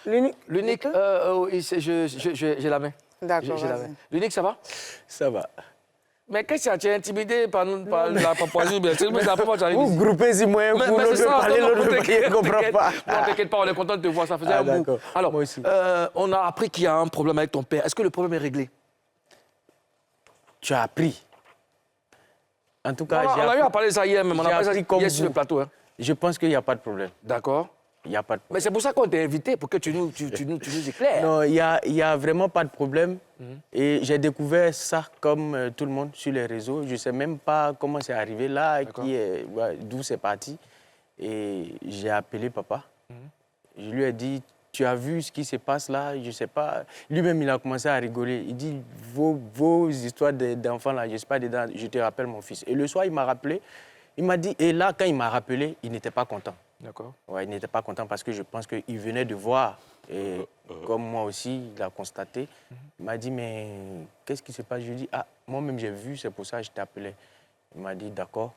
L'unique. Oui, j'ai la main. D'accord. L'unique, ça va? Ça va. Mais qu'est-ce que tu es intimidé par la papouasie? Vous groupez si moyen pour l'autre de parler, l'autre de parler, je ne comprends pas. Non, t'inquiète pas, on est content de te voir, ça faisait un bout. Alors, moi aussi. On a appris qu'il y a un problème avec ton père. Est-ce que le problème est réglé? Tu as appris. En tout cas, on a eu à parler de ça hier, même. On a parlé de ça hier sur le plateau. Hein. Je pense qu'il n'y a pas de problème. D'accord. Il n'y a pas de problème. Mais c'est pour ça qu'on t'a invité, pour que tu nous éclaires. Non, il n'y a vraiment pas de problème. Et j'ai découvert ça comme tout le monde sur les réseaux. Je ne sais même pas comment c'est arrivé là, d'où c'est parti. Et j'ai appelé papa. Je lui ai dit, tu as vu ce qui se passe là? Je ne sais pas. Lui-même, il a commencé à rigoler. Il dit, vos histoires d'enfants là, je ne sais pas dedans, je te rappelle mon fils. Et le soir, il m'a rappelé. Il m'a dit, et là, quand il m'a rappelé, il n'était pas content. D'accord. Ouais, il n'était pas content parce que je pense qu'il venait de voir, et comme moi aussi, il a constaté. Il m'a dit, mais qu'est-ce qui se passe? Je lui ai dit, ah, moi-même j'ai vu, c'est pour ça que je t'ai appelé. Il m'a dit, d'accord,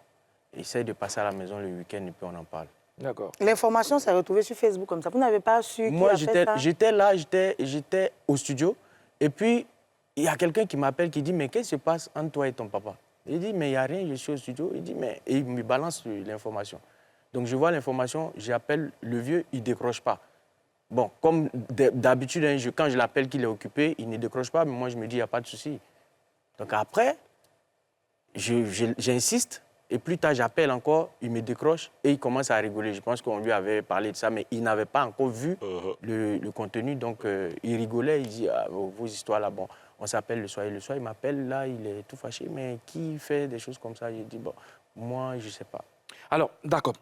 essaye de passer à la maison le week-end et puis on en parle. D'accord. L'information s'est retrouvée sur Facebook comme ça. Vous n'avez pas su qui a fait ça? J'étais là, j'étais au studio. Et puis, il y a quelqu'un qui m'appelle qui dit, mais qu'est-ce qui se passe entre toi et ton papa? Il dit, mais il n'y a rien, je suis au studio. Il dit, mais... Et il me balance l'information. Donc, je vois l'information, j'appelle le vieux, il ne décroche pas. Bon, comme d'habitude, hein, quand je l'appelle qu'il est occupé, il ne décroche pas, mais moi, je me dis, il n'y a pas de souci. Donc, après, j'insiste, et plus tard, j'appelle encore, il me décroche, et il commence à rigoler. Je pense qu'on lui avait parlé de ça, mais il n'avait pas encore vu le contenu. Donc, il rigolait, il dit, ah, vos histoires là, bon, on s'appelle le soir. Et le soir, il m'appelle, là, il est tout fâché, mais qui fait des choses comme ça? Je dis, bon, moi, je ne sais pas. Alors, d'accord.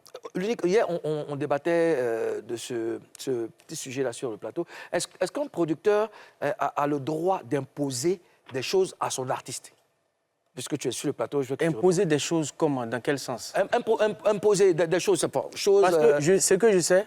Hier, on débattait de ce petit sujet-là sur le plateau. Est-ce qu'un producteur a le droit d'imposer des choses à son artiste? Puisque tu es sur le plateau, je veux que imposer des choses comment? Dans quel sens? Imposer des choses, c'est pas... Parce que ce que je sais,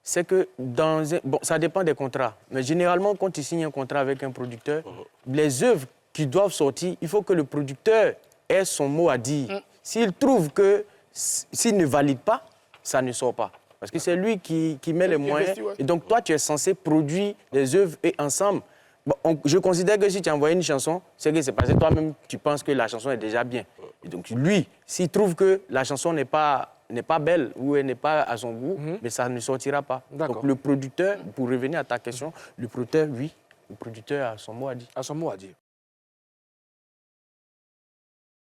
c'est que bon, ça dépend des contrats. Mais généralement, quand tu signes un contrat avec un producteur, les œuvres qui doivent sortir, il faut que le producteur ait son mot à dire. S'il trouve que s'il ne valide pas, ça ne sort pas. Parce que c'est lui qui met les moyens. Et donc, toi, tu es censé produire des œuvres et ensemble. Bon, je considère que si tu as envoyé une chanson, c'est que c'est parce que toi-même, tu penses que la chanson est déjà bien. Et donc, lui, s'il trouve que la chanson n'est pas belle ou elle n'est pas à son goût, mais ça ne sortira pas. Donc, le producteur, pour revenir à ta question, le producteur, oui, le producteur a son mot à dire. A son mot à dire.